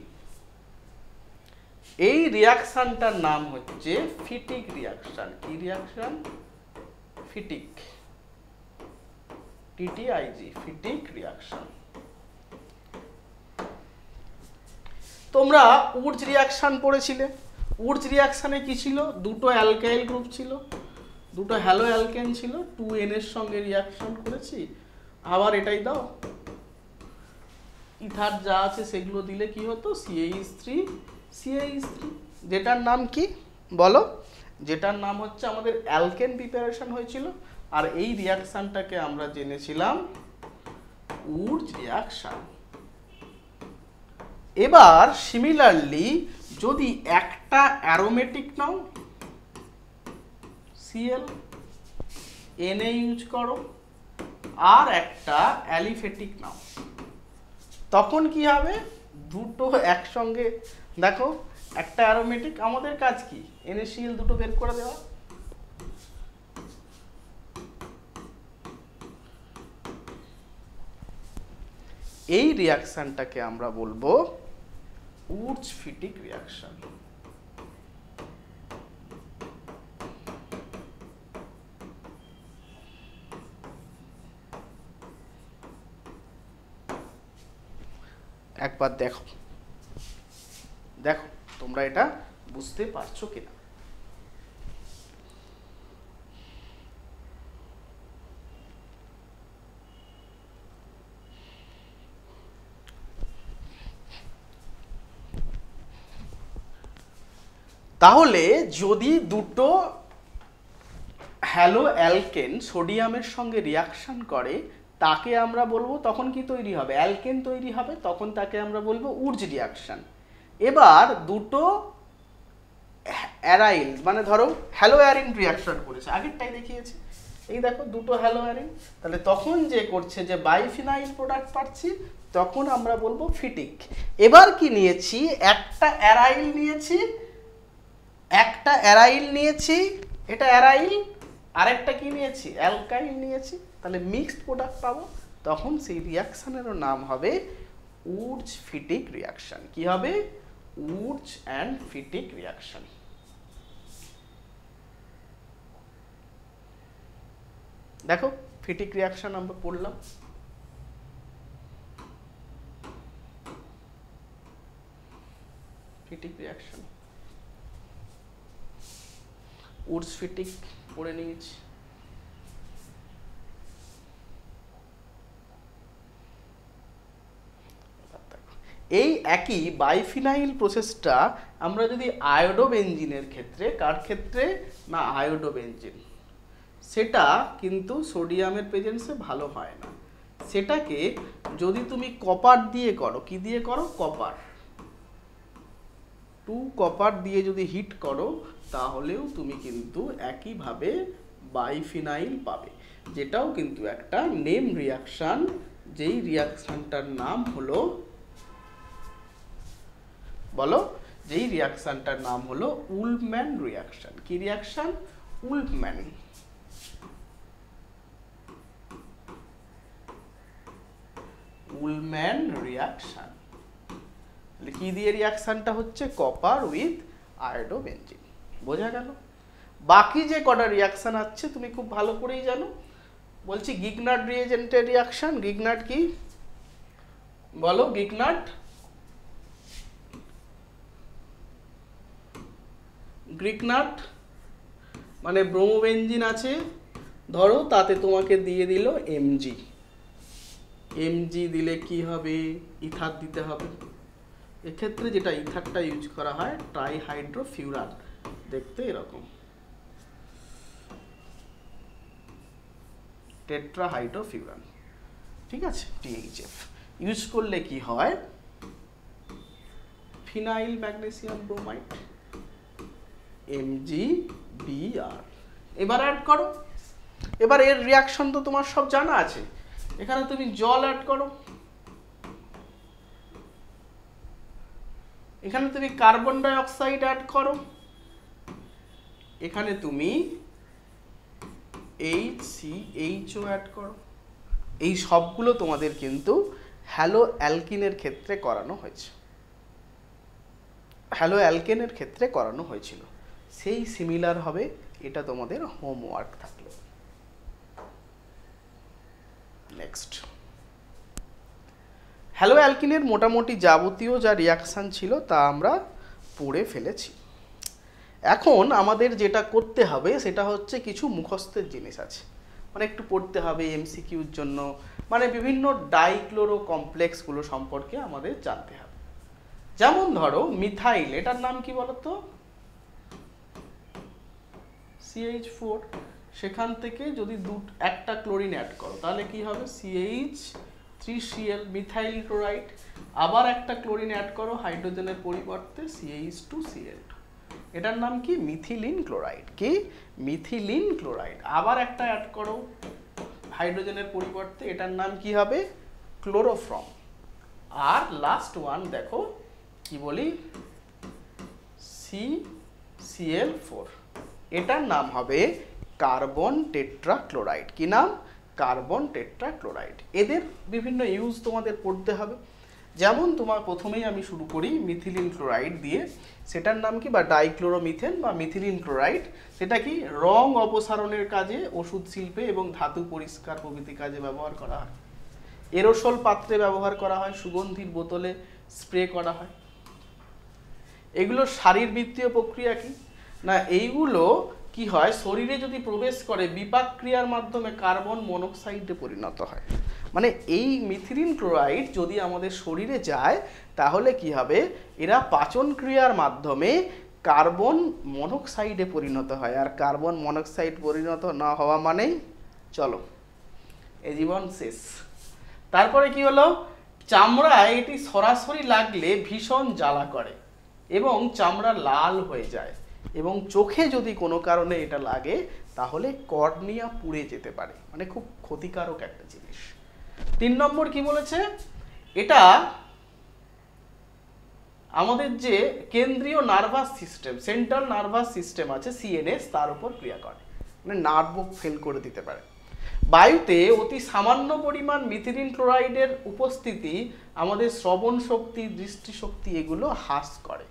এই রিয়াকশনটার নাম হচ্ছে ফিটিক রিয়াকশন। কি রিয়াকশন? ফিটিক, TTIG, ফিটিক reaction. তোমরা উডস রিয়াকশন পড়েছিলে। উডস রিয়াকশনে কি ছিল? দুটো অ্যালকাইল গ্রুপ ছিল, দুটো হ্যালো অ্যালকেন ছিল, 2N এর সঙ্গে রিয়াকশন করেছি। আবার এটাই দাও, ইথার যা আছে সেগুলো দিলে কি হতো? CH3, যেটার নাম কি বলো? যেটার নাম হচ্ছে আমাদের অ্যালকেন প্রিপারেশন হয়েছিল। আর এই রিয়াকশনটাকে আমরা জেনেছিলাম উডস রিয়াকশন। এবার সিমিলারলি যদি একটা অ্যারোমেটিক নাও, Cl, Na ইউজ করো, আর একটা অ্যালিফেটিক নাও, তখন কি হবে? দুটো একসঙ্গে দেখো, একটা অ্যারোমেটিক, আমাদের কাজ কি? NaCl দুটো বের করে দেওয়া। এই রিয়াকশনটাকে আমরা বলবো উডস ফিটিক রিয়াকশন। একবার দেখো দেখো তোমরা এটা বুঝতে পারছো কিনা। তাহলে যদি দুটো হ্যালো অ্যালকেন সোডিয়ামের সঙ্গে রিয়াকশন করে তাকে আমরা বলবো, তখন কি তৈরি হবে? অ্যালকেন তৈরি হবে, তখন তাকে আমরা বলবো উডস রিয়াকশন। এবার দুটো অ্যারাইল মানে ধরো হ্যালো অ্যারিন রিয়াকশন করেছে, আগেরটাই দেখিয়েছি, এই দেখো দুটো হ্যালো অ্যারিন, তাহলে তখন যে করছে যে বাইফিনাইল প্রোডাক্ট পাচ্ছি, তখন আমরা বলবো ফিটিক। এবার কি নিয়েছি? একটা অ্যারাইল নিয়েছি, এটা অ্যারাইল, আরেকটা কি নিয়েছি? অ্যালকাইল নিয়েছি, তাহলে মিক্সড প্রোডাক্ট পাবো। তখন সেই রিয়াকশনেরও নাম হবে উডস ফিটিক রিয়াকশন। কি হবে? Woods and ফিটিক reaction. দেখো ফিটিক রিয়াকশন আমরা পড়লাম। ফিটিক রিয়াকশন, উডস ফিটিক পড়ে নিয়েছি। এই একই বাইফিনাইল প্রসেসটা আমরা যদি আয়োডোবেনজিনের ক্ষেত্রে, কার ক্ষেত্রে না আয়োডোবেনজিন, সেটা কিন্তু সোডিয়ামের প্রেজেন্সে ভালো হয় না। সেটাকে যদি তুমি কপার দিয়ে করো, কি দিয়ে করো, কপার, 2 কপার দিয়ে যদি হিট করো তাহলেও তুমি কিন্তু একইভাবে বাইফিনাইল পাবে, যেটাও কিন্তু একটা নেম রিয়াকশন, যেই রিয়াকশনটার নাম হলো, বলো, যেই রিয়াকশনটার নাম হলো উলম্যান রিয়াকশন। কি রিয়াকশন? উলম্যান। Ullmann reaction. কি দিয়ে রিয়াকশনটা হচ্ছে? Copper with iodobenzene. বোঝা গেল? বাকি যে কটা রিয়াকশন আছে তুমি খুব ভালো করেই জানো। বলছি গিগনাট রিয়েজেন্টের রিয়াকশন। গিগনাট কি বলো? গিগনাট, গ্রিকনাট মানে ব্রোমোবেনজিন আছে ধরো, তাতে তোমাকে দিয়ে দিল এমজি। এমজি দিলে কি হবে? ইথার দিতে হবে। এক্ষেত্রে যেটা ইথারটা ইউজ করা হয় ট্রাইহাইড্রোফিউরান, দেখতে এরকম, টেট্রাহাইড্রোফিউরান, ঠিক আছে, টিএইচএফ ইউজ করলে কি হয়? Phenyl magnesium bromide, MgBr। এবার অ্যাড করো। এবার এর রিয়াকশন তো তোমার সব জানা আছে, এখানে তুমি জল অ্যাড করো, এখানে তুমি কার্বন ডাই অক্সাইড অ্যাড করো, এখানে তুমি HCHO অ্যাড করো। এই সবগুলো তোমাদের কিন্তু হ্যালো অ্যালকিনের ক্ষেত্রে করানো হয়েছে, হ্যালো অ্যালকেনের ক্ষেত্রে করানো হয়েছিল। সেই সিমিলার হবে, এটা তোমাদের হোমওয়ার্ক থাকলো। নেক্সট, হ্যালো অ্যালকিনের মোটামুটি যাবতীয় যা রিয়াকশান ছিল তা আমরা পড়ে ফেলেছি। এখন আমাদের যেটা করতে হবে সেটা হচ্ছে কিছু মুখস্থের জিনিস আছে, মানে একটু পড়তে হবে এমসিকিউর জন্য, মানে বিভিন্ন ডাইক্লোরো কমপ্লেক্সগুলো সম্পর্কে আমাদের জানতে হবে। যেমন ধরো মিথাইল, এটার নাম কি বলতো? CH4। সেখান থেকে যদি একটা ক্লোরিন অ্যাড করো তাহলে কি হবে? CH3Cl, methyl chloride. আবার একটা ক্লোরিন অ্যাড করো হাইড্রোজেনের পরিবর্তে, CH2Cl, এটার নাম কি? Methylene chloride. কি? Methylene chloride. আবার একটা অ্যাড করো হাইড্রোজেনের পরিবর্তে, এটার নাম কি হবে? ক্লোরোফর্ম। আর লাস্ট ওয়ান দেখো কি বলি? CCl4, এটার নাম হবে কার্বন টেট্রাক্লোরাইড। কি নাম? Carbon tetrachloride. এদের বিভিন্ন ইউজ তোমাদের পড়তে হবে। যেমন তোমার প্রথমেই আমি শুরু করি মিথিলিন ক্লোরাইড দিয়ে, সেটার নাম কি? বা ডাইক্লোরোমিথেন বা মিথিলিন ক্লোরাইড। সেটা কি? রং অপসারণের কাজে, ওষুধ শিল্পে এবং ধাতু পরিষ্কার প্রভৃতি কাজে ব্যবহার করা হয়। এরোসল পাত্রে ব্যবহার করা হয়, সুগন্ধির বোতলে স্প্রে করা হয়। এগুলো শারীরবৃত্তীয় প্রক্রিয়া কি না, এইগুলো কি হয়? শরীরে যদি প্রবেশ করে বিপাক ক্রিয়ার মাধ্যমে কার্বন মনোক্সাইডে পরিণত হয়। মানে এই মিথিলিন ক্লোরাইড যদি আমাদের শরীরে যায় তাহলে কি হবে? এরা পাচন ক্রিয়ার মাধ্যমে কার্বন মনোক্সাইডে পরিণত হয়। আর কার্বন মনোক্সাইড পরিণত না হওয়া মানেই চলো এ জীবন শেষ। তারপরে কি হলো? চামড়ায় এটি সরাসরি লাগলে ভীষণ জ্বালা করে এবং চামড়া লাল হয়ে যায়, এবং চোখে যদি কোনো কারণে এটা লাগে তাহলে কর্নিয়া পুড়ে যেতে পারে, মানে খুব ক্ষতিকারক একটা জিনিস। 3 নম্বর কি বলেছে? এটা আমাদের যে কেন্দ্রীয় nervous system, central nervous system আছে CNS, তার উপর ক্রিয়া করে, মানে নার্ভ ফেল করে দিতে পারে। বায়ুতে অতি সামান্য পরিমাণ মিথিলিন ক্লোরাইডের উপস্থিতি আমাদের শ্রবণ শক্তি, দৃষ্টিশক্তি এগুলো হ্রাস করে।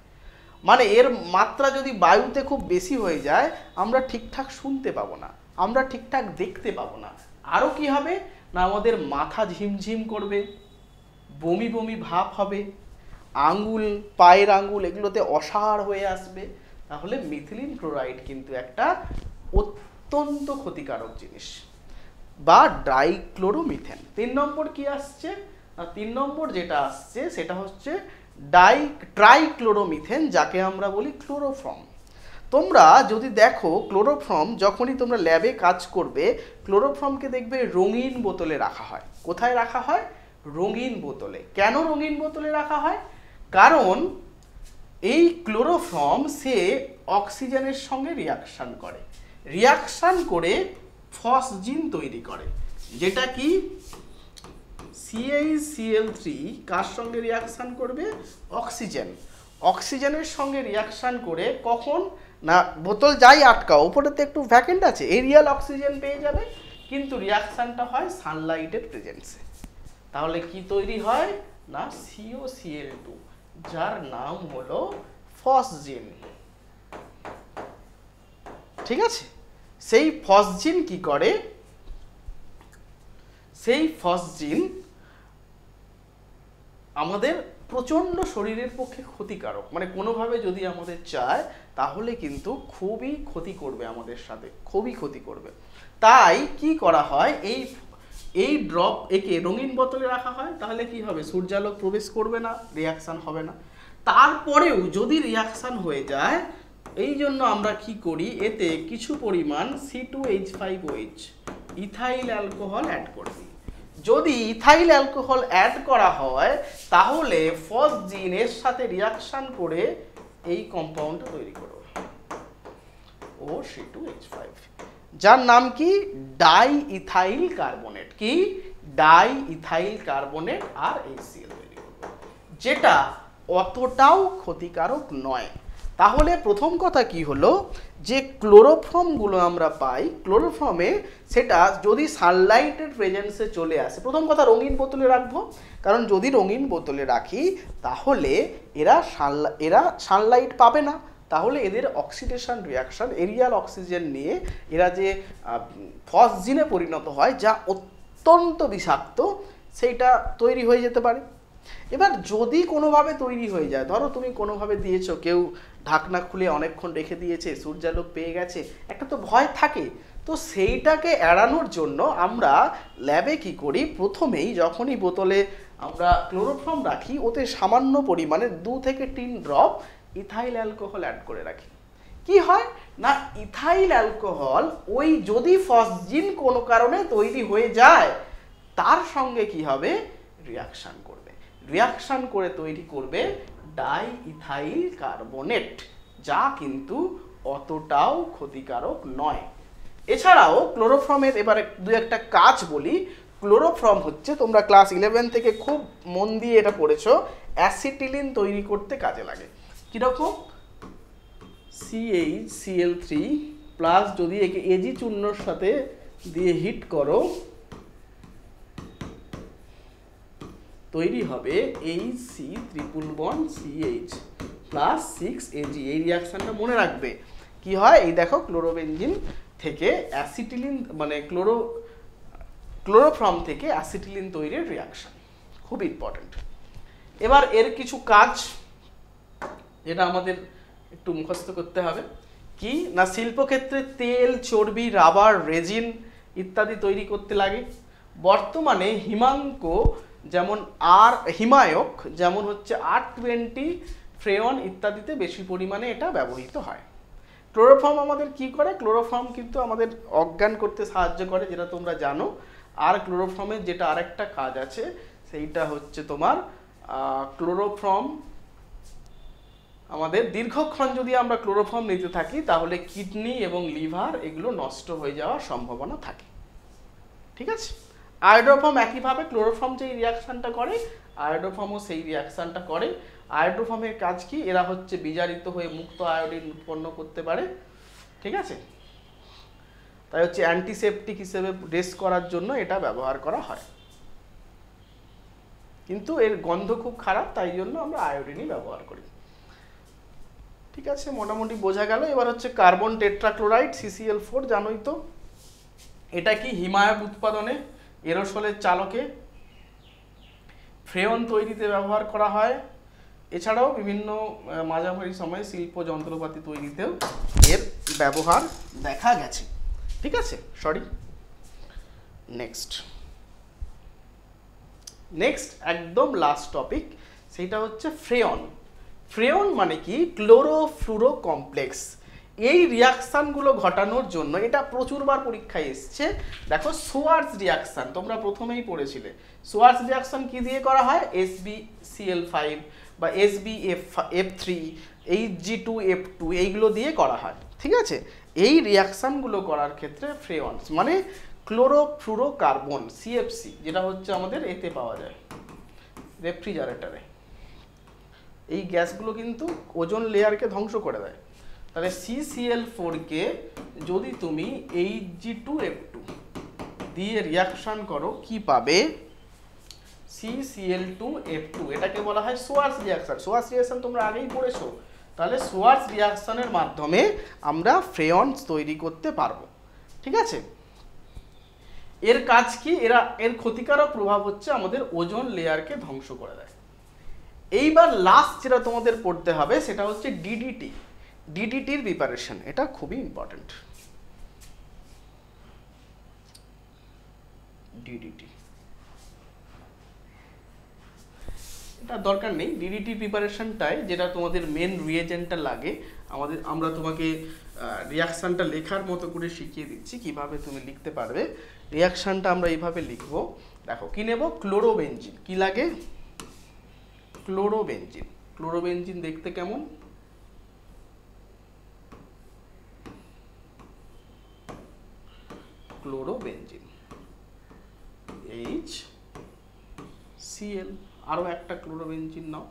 মানে এর মাত্রা যদি বায়ুতে খুব বেশি হয়ে যায় আমরা ঠিকঠাক শুনতে পাবো না, আমরা ঠিকঠাক দেখতে পাবো না। আরও কি হবে না, আমাদের মাথা ঝিমঝিম করবে, বমি বমি ভাব হবে, আঙ্গুল, পায়ের আঙ্গুল এগুলোতে অসাড় হয়ে আসবে। তাহলে মিথিলিন ক্লোরাইড কিন্তু একটা অত্যন্ত ক্ষতিকারক জিনিস, বা ডাইক্লোরোমিথেন। 3 নম্বর কি আসছে না, 3 নম্বর যেটা আসছে সেটা হচ্ছে ট্রাইক্লোরোমিথেন, যাকে আমরা বলি ক্লোরোফর্ম। তোমরা যদি দেখো ক্লোরোফর্ম যখনই তোমরা ল্যাবে কাজ করবে, ক্লোরোফর্মকে দেখবে রঙিন বোতলে রাখা হয়। কোথায় রাখা হয়? রঙিন বোতলে। কেন রঙিন বোতলে রাখা হয়? কারণ এই ক্লোরোফর্ম সে অক্সিজেনের সঙ্গে রিয়াকশান করে, রিয়াকশান করে ফসজিন তৈরি করে, যেটা কি CH-Cl3 কার সঙ্গে রিয়াকশান করবে? অক্সিজেন। অক্সিজেনের সঙ্গে রিয়াকশান করে কখন না, বোতল যাই আটকাও উপরেতে একটু ভ্যাকেন্ট আছে, এরিয়াল অক্সিজেন পেয়ে যাবে, কিন্তু রিয়াকশানটা হয় সানলাইটের প্রেজেন্সে। তাহলে কি তৈরি হয় না, COCl2, যার নাম হলো ফসজিন। ঠিক আছে, সেই ফসজিন কি করে? সেই ফসজিন আমাদের প্রচণ্ড শরীরের পক্ষে ক্ষতিকারক, মানে কোনোভাবে যদি আমাদের চায় তাহলে কিন্তু খুবই ক্ষতি করবে, আমাদের সাথে খুবই ক্ষতি করবে। তাই কি করা হয়, এই ড্রপ একে রঙিন বোতলে রাখা হয়। তাহলে কি হবে? সূর্যালোক প্রবেশ করবে না, রিয়াকশান হবে না। তারপরেও যদি রিয়াকশান হয়ে যায়, এই জন্য আমরা কি করি, এতে কিছু পরিমাণ C2H5OH ইথাইল অ্যালকোহল অ্যাড করে দিই। যদি ইথাইল অ্যালকোহল অ্যাড করা হয় তাহলে ফসজিন এর সাথে রিয়াকশান করে এই কম্পাউন্ডটা তৈরি করবে, O(C2H5), যার নাম কি ডাই ইথাইল কার্বনেট। কি ডাই ইথাইল কার্বনেট আর HCl তৈরি করবে, যেটা অতটাও ক্ষতিকারক নয়। তাহলে প্রথম কথা কি হলো, যে ক্লোরোফর্মগুলো আমরা পাই, ক্লোরোফর্মে সেটা যদি সানলাইটের প্রেজেন্সে চলে আসে, প্রথম কথা রঙিন বোতলে রাখবো, কারণ যদি রঙিন বোতলে রাখি তাহলে এরা সানলাইট পাবে না, তাহলে এদের অক্সিডেশন রিয়াকশন, এরিয়াল অক্সিজেন নিয়ে এরা যে ফসজিনে পরিণত হয়, যা অত্যন্ত বিষাক্ত, সেইটা তৈরি হয়ে যেতে পারে। এবার যদি কোনোভাবে তৈরি হয়ে যায়, ধরো তুমি কোনোভাবে দিয়েছো, কেউ ঢাকনা খুলে অনেকক্ষণ রেখে দিয়েছে, সূর্যালোক পেয়ে গেছে, একটা তো ভয় থাকে। তো সেইটাকে এড়ানোর জন্য আমরা ল্যাবে কি করি, প্রথমেই যখনই বোতলে আমরা ক্লোরোফর্ম রাখি, ওতে সামান্য পরিমাণে 2 থেকে 3 ড্রপ ইথাইল অ্যালকোহল অ্যাড করে রাখি। কি হয় না, ইথাইল অ্যালকোহল ওই যদি ফসজিন কোনো কারণে তৈরি হয়ে যায়, তার সঙ্গে কি হবে, রিয়াকশান করবে, রিয়াকশান করে তৈরি করবে ডাই ইথাইল কার্বনেট, যা কিন্তু অতটাও ক্ষতিকারক নয়। এছাড়াও ক্লোরোফর্মের এবারে দু একটা কাজ বলি। ক্লোরোফর্ম হচ্ছে, তোমরা ক্লাস 11 থেকে খুব মন দিয়ে এটা পড়েছো, অ্যাসিটিলিন তৈরি করতে কাজে লাগে। কীরকম? CH-Cl3 প্লাস যদি একে Ag চূর্ণর সাথে দিয়ে হিট করো, তৈরি হবে HC triple bond CH plus 6Ag। এই রিয়াকশানটা মনে রাখবে। কি হয়, এই দেখো ক্লোরোবেনজিন থেকে অ্যাসিটিলিন, মানে ক্লোরোফর্ম থেকে অ্যাসিটিলিন তৈরির রিয়াকশান, খুব ইম্পর্টেন্ট। এবার এর কিছু কাজ যেটা আমাদের একটু মুখস্থ করতে হবে। কি না, শিল্পক্ষেত্রে তেল, চর্বি, রাবার, রেজিন ইত্যাদি তৈরি করতে লাগে। বর্তমানে হিমায়ক যেমন হচ্ছে R20, ফ্রেয়ন ইত্যাদিতে বেশি পরিমাণে এটা ব্যবহৃত হয়। ক্লোরোফর্ম আমাদের কি করে? ক্লোরোফর্ম কিন্তু আমাদের অজ্ঞান করতে সাহায্য করে, যেটা তোমরা জানো। আর ক্লোরোফর্মের যেটা আরেকটা কাজ আছে, সেইটা হচ্ছে তোমার ক্লোরোফর্ম আমাদের দীর্ঘক্ষণ যদি আমরা ক্লোরোফর্ম নিতে থাকি তাহলে কিডনি এবং লিভার এগুলো নষ্ট হয়ে যাওয়ার সম্ভাবনা থাকে। ঠিক আছে, আয়োডোফর্ম একইভাবে ক্লোরোফর্ম যেই রিয়াকশানটা করে, আয়োডোফর্মও সেই রিয়াকশানটা করে। আয়োডোফর্মের কাজ কি? এরা হচ্ছে বিজারিত হয়ে মুক্ত আয়োডিন উৎপন্ন করতে পারে। ঠিক আছে, তাই হচ্ছে অ্যান্টিসেপটিক হিসেবে ড্রেস করার জন্য এটা ব্যবহার করা হয়, কিন্তু এর গন্ধ খুব খারাপ, তাই জন্য আমরা আয়োডিনই ব্যবহার করি। ঠিক আছে, মোটামুটি বোঝা গেল। এবার হচ্ছে কার্বন টেট্রাক্লোরাইড CCl4, জানোই তো এটা কি হিমায়ক উৎপাদনে, এরোসলের চালকে, ফ্রেয়ন তৈরিতে ব্যবহার করা হয়, এছাড়াও বিভিন্ন মাঝামাঝি সময়ে শিল্প যন্ত্রপাতি তৈরিতেও এর ব্যবহার দেখা গেছে। ঠিক আছে, সরি। নেক্সট একদম লাস্ট টপিক, সেটা হচ্ছে ফ্রেয়ন। ফ্রেয়ন মানে কি? Chlorofluoro complex. এই রিয়াকশানগুলো ঘটানোর জন্য, এটা প্রচুরবার পরীক্ষায় এসছে, দেখো সোয়ার্স রিয়াকশান তোমরা প্রথমেই পড়েছিলে। সোয়ার্স রিয়াকশান কি দিয়ে করা হয়? SbCl5 বা SbF3, Hg2F2 এইগুলো দিয়ে করা হয়। ঠিক আছে, এই রিয়াকশানগুলো করার ক্ষেত্রে ফ্রেয়নস মানে ক্লোরোফ্লুরোকার্বন CFC, যেটা হচ্ছে আমাদের এতে পাওয়া যায় রেফ্রিজারেটরে, এই গ্যাসগুলো কিন্তু ওজোন লেয়ারকে ধ্বংস করে দেয়। তাহলে CCl4 কে যদি তুমি Hg2F2 দিয়ে রিয়াকশন করো, কি পাবে? CCl2F2। এটাকে বলা হয় সোয়ার্স রিয়াকশন। সোয়ার্স রিয়াকশন তোমরা আগেই পড়েছো। তাহলে সোয়ার্স রিয়াকশনের মাধ্যমে আমরা ফ্রেয়নস তৈরি করতে পারবো। ঠিক আছে, এর কাজ কি? এর ক্ষতিকারক প্রভাব হচ্ছে আমাদের ওজোন লেয়ারকে ধ্বংস করে দেয়। এইবার লাস্ট যেটা তোমাদের পড়তে হবে সেটা হচ্ছে DDT। DDTর প্রিপারেশন, এটা খুবই ইম্পর্টেন্ট। DDT এটা দরকার নেই, DDT প্রিপারেশনটাই যেটা তোমাদের মেন রিয়েজেন্টটা লাগে। আমরা তোমাকে রিয়াকশানটা লেখার মতো করে শিখিয়ে দিচ্ছি কিভাবে তুমি লিখতে পারবে। রিয়াকশানটা আমরা এইভাবে লিখবো, দেখো কি নেব? ক্লোরোবেনজিন। কি লাগে? ক্লোরোবেনজিন। ক্লোরোবেনজিন দেখতে কেমন? Chlorobenzene HCl। আরো একটা ক্লোরোবেনজিন নাও,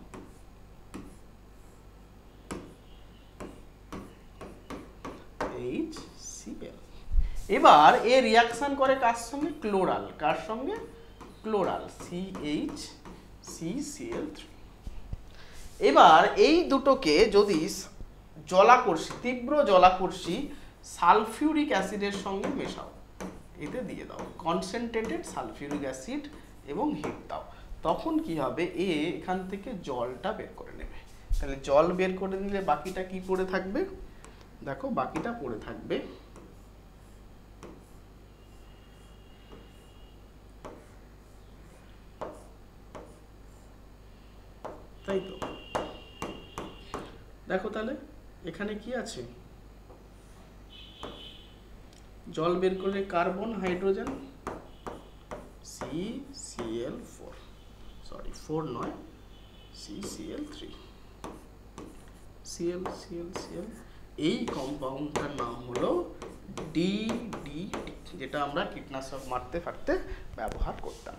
HCl। এবার এ রিয়াকশন করে কার সঙ্গে? ক্লোরাল। কার সঙ্গে? ক্লোরাল, CHCCl3। এবার এই দুটোকে যদি জলাকর্ষী, তীব্র জলাকর্ষী সালফিউরিক অ্যাসিডের সঙ্গে মেশাও, এতে দিয়ে দাও কনসেন্ট্রেটেড সালফিউরিক অ্যাসিড এবং হিট দাও, তখন কি হবে? এখান থেকে জলটা বের করে নেবে। তাহলে জল বের করে নিলে বাকিটা কি পড়ে থাকবে? দেখো বাকিটা পড়ে থাকবে তাই তো। দেখো তাহলে এখানে কি আছে? জল বের করলে কার্বন, হাইড্রোজেন, CCl4, সরি 4 নয়, CCl3, Cl। এই কম্পাউন্ডটার নাম হলো DDT, যেটা আমরা কীটনাশক মারতে ফাটতে ব্যবহার করতাম।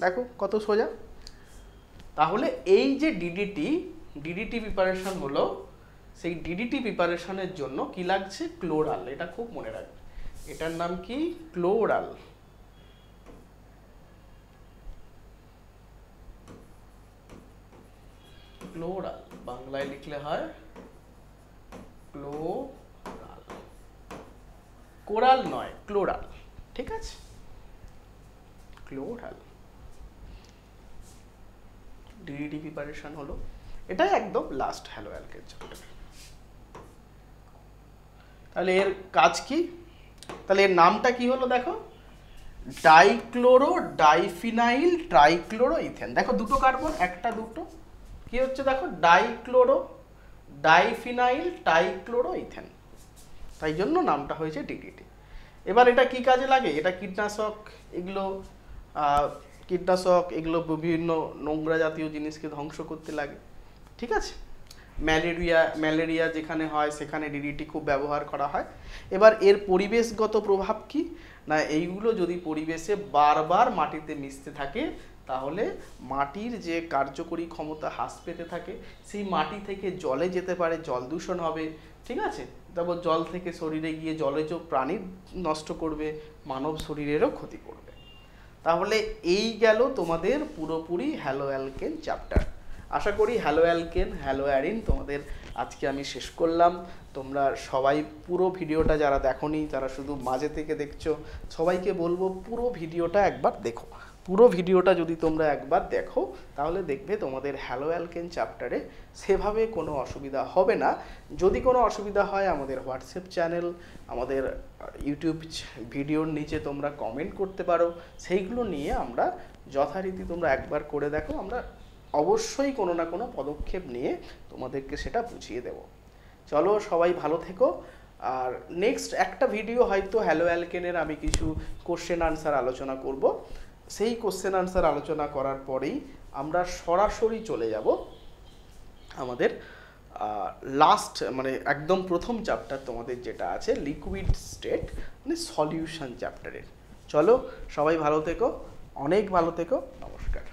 দেখো কত সোজা। তাহলে এই যে DDT প্রিপারেশন হলো, সেই DDT প্রিপারেশনের জন্য কি লাগছে? ক্লোরাল। এটা খুব মনে রাখবে, এটার নাম কি? ক্লোরাল। ক্লোরাল বাংলায় লিখলে হয় ক্লোরাল, কোরাল নয়, ক্লোরাল। ঠিক আছে, ক্লোরাল। DDT প্রিপারেশন হলো, এটাই একদম লাস্ট হ্যালো অ্যালকেন চ্যাপ্টার। তাহলে এর কাজ কি? তাহলে এর নামটা কি হলো? দেখো ডাইক্লোরো ডাইফিনাইল ট্রাইক্লোরো ইথেন। দেখো দুটো কার্বন, একটা দুটো, কি হচ্ছে? দেখো ডাইক্লোরো ডাইফিনাইল ট্রাইক্লোরো ইথেন, তাই জন্য নামটা হয়েছে DDT। এবার এটা কি কাজে লাগে? এটা কীটনাশক, এগুলো বিভিন্ন নোংরা জাতীয় জিনিসকে ধ্বংস করতে লাগে। ঠিক আছে, ম্যালেরিয়া যেখানে হয় সেখানে DDT খুব ব্যবহার করা হয়। এবার এর পরিবেশগত প্রভাব কি না? এইগুলো যদি পরিবেশে বারবার মাটিতে মিশতে থাকে তাহলে মাটির যে কার্যকরী ক্ষমতা হ্রাস পেতে থাকে, সেই মাটি থেকে জলে যেতে পারে, জল দূষণ হবে, ঠিক আছে। তারপর জল থেকে শরীরে গিয়ে জলজ প্রাণীর নষ্ট করবে, মানব শরীরেরও ক্ষতি করবে। তাহলে এই গেল তোমাদের পুরোপুরি হ্যালো অ্যালকেন চ্যাপ্টার। আশা করি হ্যালো অ্যালকেন, হ্যালো অ্যারিন তোমাদের আজকে আমি শেষ করলাম। তোমরা সবাই পুরো ভিডিওটা যারা দেখোনি, যারা শুধু মাঝে থেকে দেখছো, সবাইকে বলবো পুরো ভিডিওটা একবার দেখো। পুরো ভিডিওটা যদি তোমরা একবার দেখো তাহলে দেখবে তোমাদের হ্যালো অ্যালকেন চ্যাপ্টারে সেভাবে কোনো অসুবিধা হবে না। যদি কোনো অসুবিধা হয় আমাদের হোয়াটসঅ্যাপ চ্যানেল, আমাদের ইউটিউব ভিডিওর নিচে তোমরা কমেন্ট করতে পারো, সেইগুলো নিয়ে আমরা যথারীতি তোমরা একবার করে দেখো, আমরা অবশ্যই কোনো না কোনো পদক্ষেপ নিয়ে তোমাদেরকে সেটা বুঝিয়ে দেব। চলো সবাই ভালো থেকো। আর নেক্সট একটা ভিডিও হয়তো হ্যালো অ্যালকেনের আমি কিছু কোশ্চেন আনসার আলোচনা করব। সেই কোশ্চেন আনসার আলোচনা করার পরেই আমরা সরাসরি চলে যাব আমাদের লাস্ট মানে একদম প্রথম চ্যাপ্টার তোমাদের যেটা আছে লিকুইড স্টেট মানে সলিউশন চ্যাপ্টারের। চলো সবাই ভালো থেকো, অনেক ভালো থেকো, নমস্কার।